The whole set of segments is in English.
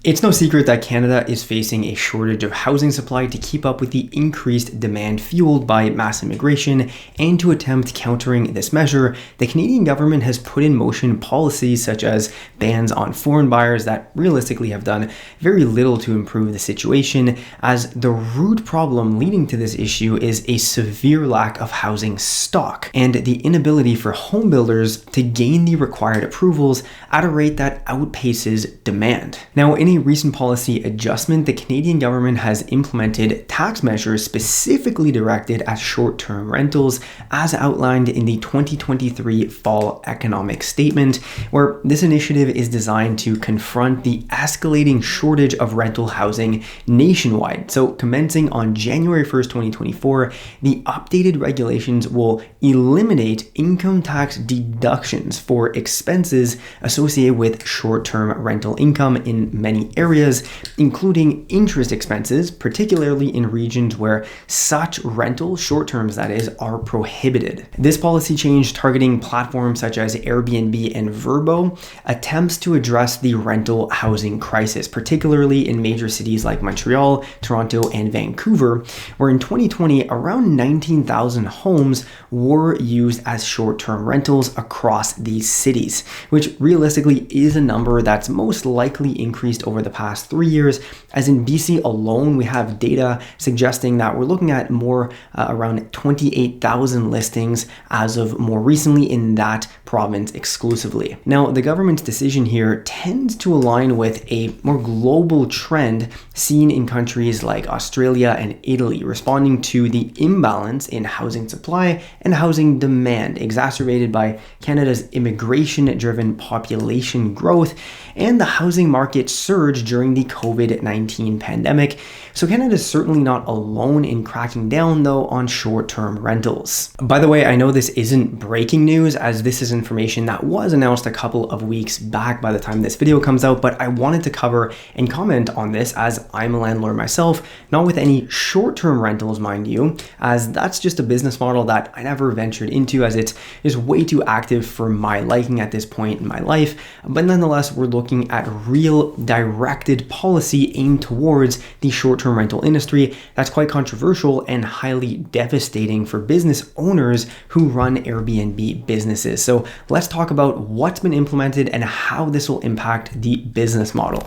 It's no secret that Canada is facing a shortage of housing supply to keep up with the increased demand fueled by mass immigration, and to attempt countering this measure, the Canadian government has put in motion policies such as bans on foreign buyers that realistically have done very little to improve the situation, as the root problem leading to this issue is a severe lack of housing stock and the inability for home builders to gain the required approvals at a rate that outpaces demand. Now, in a recent policy adjustment, the Canadian government has implemented tax measures specifically directed at short-term rentals, as outlined in the 2023 Fall Economic Statement, where this initiative is designed to confront the escalating shortage of rental housing nationwide. So, commencing on January 1st, 2024, the updated regulations will eliminate income tax deductions for expenses associated with short-term rental income in many areas, including interest expenses, particularly in regions where such rental, short terms that is, are prohibited. This policy change, targeting platforms such as Airbnb and Vrbo, attempts to address the rental housing crisis, particularly in major cities like Montreal, Toronto, and Vancouver, where in 2020, around 19,000 homes were used as short-term rentals across these cities, which realistically is a number that's most likely increased over the past 3 years, as in BC alone, we have data suggesting that we're looking at more around 28,000 listings as of more recently in that province exclusively. Now, the government's decision here tends to align with a more global trend seen in countries like Australia and Italy, responding to the imbalance in housing supply and housing demand, exacerbated by Canada's immigration-driven population growth and the housing market surge during the COVID-19 pandemic. So Canada is certainly not alone in cracking down, though, on short-term rentals. By the way, I know this isn't breaking news, as this is information that was announced a couple of weeks back by the time this video comes out, but I wanted to cover and comment on this as I'm a landlord myself, not with any short-term rentals, mind you, as that's just a business model that I never ventured into, as it is way too active for my liking at this point in my life. But nonetheless, we're looking at real directed policy aimed towards the short-term rental industry that's quite controversial and highly devastating for business owners who run Airbnb businesses. So let's talk about what's been implemented and how this will impact the business model.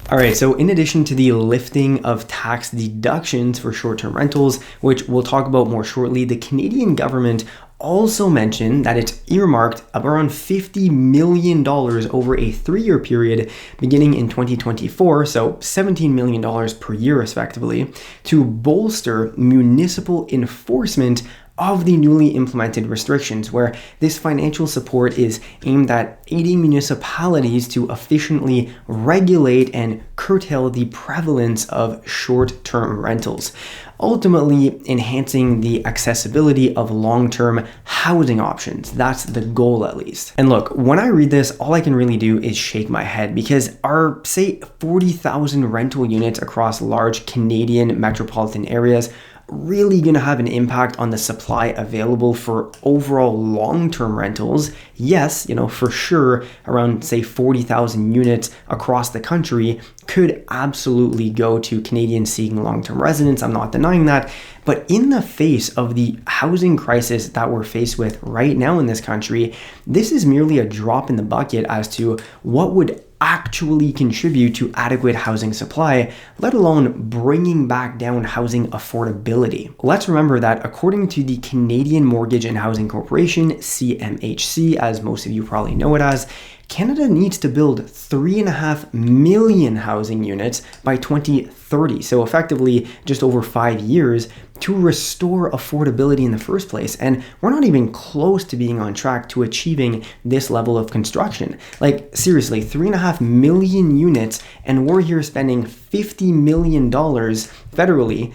All right, so in addition to the lifting of tax deductions for short-term rentals, which we'll talk about more shortly, the Canadian government also mentioned that it's earmarked around $50 million over a 3-year period beginning in 2024, so $17 million per year respectively, to bolster municipal enforcement of the newly implemented restrictions, where this financial support is aimed at aiding municipalities to efficiently regulate and curtail the prevalence of short-term rentals, ultimately enhancing the accessibility of long-term housing options. That's the goal, at least. And look, when I read this, all I can really do is shake my head, because our, say, 40,000 rental units across large Canadian metropolitan areas really going to have an impact on the supply available for overall long-term rentals? Yes, for sure, around, say, 40,000 units across the country could absolutely go to Canadians seeking long-term residence. I'm not denying that. But in the face of the housing crisis that we're faced with right now in this country, this is merely a drop in the bucket as to what would actually contribute to adequate housing supply, let alone bringing back down housing affordability. Let's remember that according to the Canadian Mortgage and Housing Corporation, CMHC, as most of you probably know it as, Canada needs to build 3.5 million housing units by 2030, so effectively just over 5 years, to restore affordability in the first place. And we're not even close to being on track to achieving this level of construction. Like, seriously, 3.5 million units, and we're here spending $50 million federally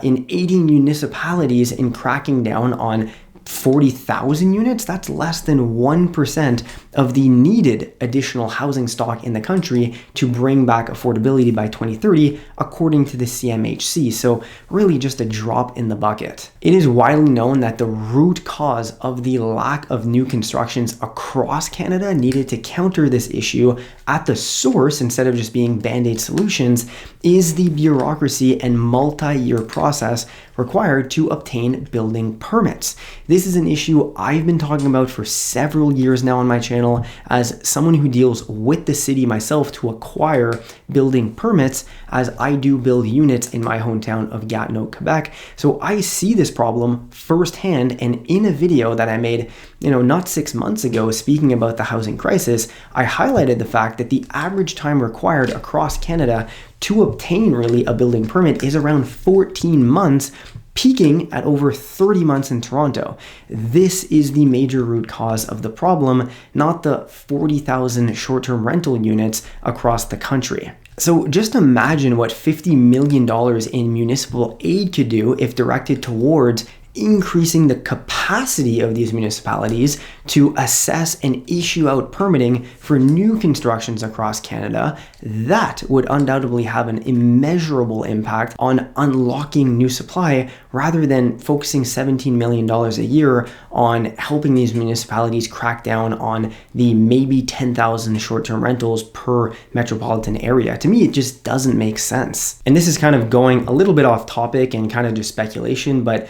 in 80 municipalities in cracking down on 40,000 units, that's less than 1% of the needed additional housing stock in the country to bring back affordability by 2030, according to the CMHC. So really just a drop in the bucket. It is widely known that the root cause of the lack of new constructions across Canada needed to counter this issue at the source instead of just being band-aid solutions is the bureaucracy and multi-year process required to obtain building permits. This is an issue I've been talking about for several years now on my channel as someone who deals with the city myself to acquire building permits, as I do build units in my hometown of Gatineau, Quebec. So I see this problem firsthand, and in a video that I made, not 6 months ago, speaking about the housing crisis, I highlighted the fact that the average time required across Canada to obtain really a building permit is around 14 months, peaking at over 30 months in Toronto. This is the major root cause of the problem, not the 40,000 short-term rental units across the country. So just imagine what $50 million in municipal aid could do if directed towards increasing the capacity of these municipalities to assess and issue out permitting for new constructions across Canada. That would undoubtedly have an immeasurable impact on unlocking new supply rather than focusing $17 million a year on helping these municipalities crack down on the maybe 10,000 short-term rentals per metropolitan area. To me, it just doesn't make sense. And this is kind of going a little bit off topic and kind of just speculation, but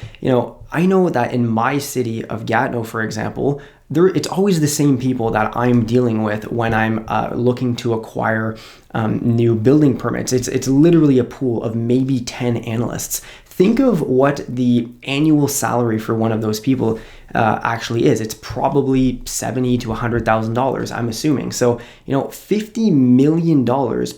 I know that in my city of Gatineau, for example, it's always the same people that I'm dealing with when I'm looking to acquire new building permits. It's literally a pool of maybe 10 analysts. Think of what the annual salary for one of those people actually is. It's probably $70,000 to $100,000, I'm assuming. So, $50 million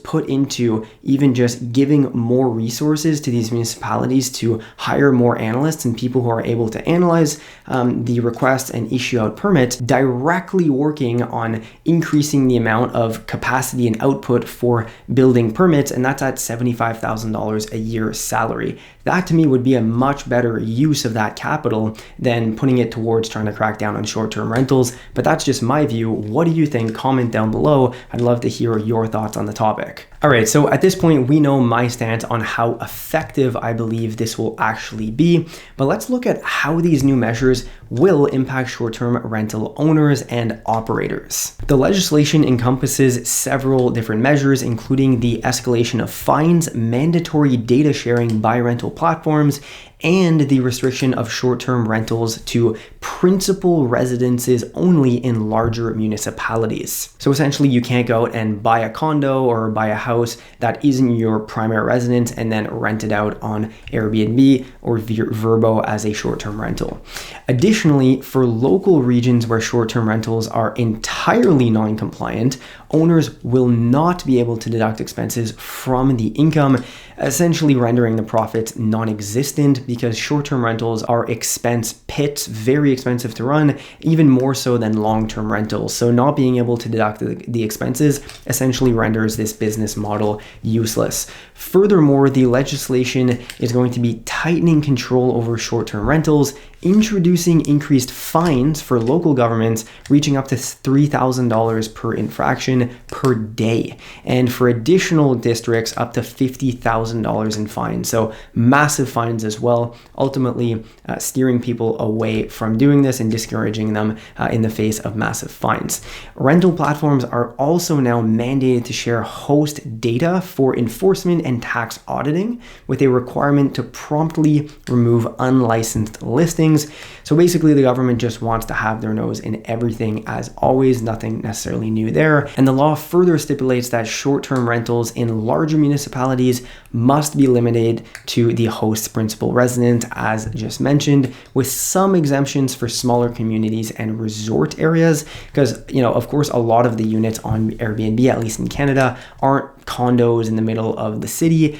put into even just giving more resources to these municipalities to hire more analysts and people who are able to analyze the requests and issue out permits, directly working on increasing the amount of capacity and output for building permits, and that's at $75,000 a year salary. That to me would be a much better use of that capital than putting it towards trying to crack down on short-term rentals. But that's just my view. What do you think? Comment down below. I'd love to hear your thoughts on the topic. All right, so at this point, we know my stance on how effective I believe this will actually be, but let's look at how these new measures will impact short-term rental owners and operators. The legislation encompasses several different measures, including the escalation of fines, mandatory data sharing by rental platforms, and the restriction of short-term rentals to principal residences only in larger municipalities. So essentially, you can't go out and buy a condo or buy a house that isn't your primary residence and then rent it out on Airbnb or Vrbo as a short-term rental. Additionally, for local regions where short-term rentals are entirely non-compliant, owners will not be able to deduct expenses from the income, essentially rendering the profits non-existent, because short-term rentals are expense pits, very expensive to run, even more so than long-term rentals. So not being able to deduct the expenses essentially renders this business model useless. Furthermore, the legislation is going to be tightening control over short-term rentals, introducing increased fines for local governments reaching up to $3,000 per infraction per day, and for additional districts up to $50,000 in fines. So massive fines as well, ultimately steering people away from doing this and discouraging them in the face of massive fines. Rental platforms are also now mandated to share host data for enforcement and tax auditing, with a requirement to promptly remove unlicensed listings. So basically, the government just wants to have their nose in everything as always, nothing necessarily new there. And the law further stipulates that short-term rentals in larger municipalities must be limited to the host's principal residence, as just mentioned, with some exemptions for smaller communities and resort areas, because, of course, a lot of the units on Airbnb, at least in Canada, aren't condos in the middle of the city.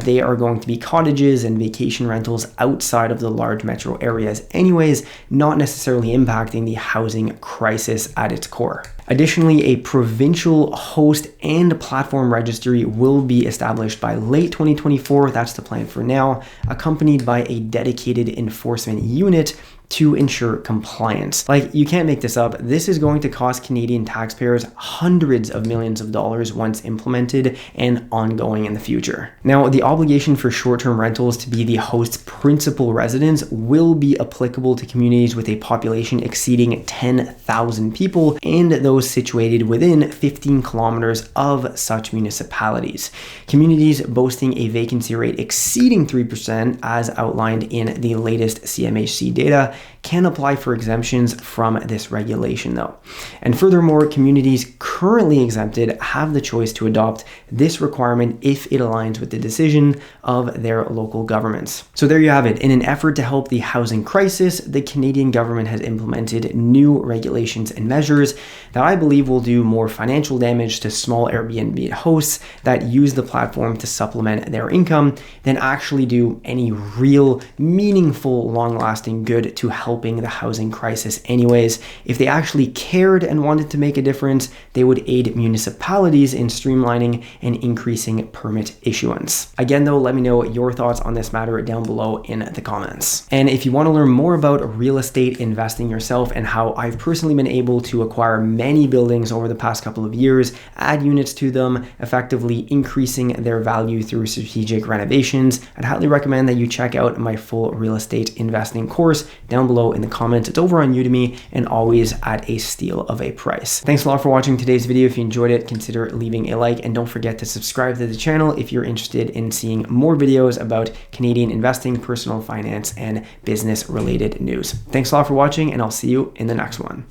They are going to be cottages and vacation rentals outside of the large metro areas anyways, not necessarily impacting the housing crisis at its core. Additionally, a provincial host and platform registry will be established by late 2024, that's the plan for now, accompanied by a dedicated enforcement unit to ensure compliance. Like, you can't make this up. This is going to cost Canadian taxpayers hundreds of millions of dollars once implemented and ongoing in the future. Now, the obligation for short-term rentals to be the host's principal residence will be applicable to communities with a population exceeding 10,000 people and those situated within 15 kilometers of such municipalities. Communities boasting a vacancy rate exceeding 3%, as outlined in the latest CMHC data, can apply for exemptions from this regulation though. And furthermore, communities currently exempted have the choice to adopt this requirement if it aligns with the decision of their local governments. So there you have it. In an effort to help the housing crisis, the Canadian government has implemented new regulations and measures that I believe will do more financial damage to small Airbnb hosts that use the platform to supplement their income than actually do any real, meaningful, long-lasting good to helping the housing crisis anyways. If they actually cared and wanted to make a difference, they would aid municipalities in streamlining and increasing permit issuance. Again though, let me know your thoughts on this matter down below in the comments. And if you want to learn more about real estate investing yourself and how I've personally been able to acquire many buildings over the past couple of years, add units to them, effectively increasing their value through strategic renovations, I'd highly recommend that you check out my full real estate investing course down below in the comments. It's over on Udemy and always at a steal of a price. Thanks a lot for watching today's video. If you enjoyed it, consider leaving a like and don't forget to subscribe to the channel if you're interested in seeing more videos about Canadian investing, personal finance, and business related news. Thanks a lot for watching and I'll see you in the next one.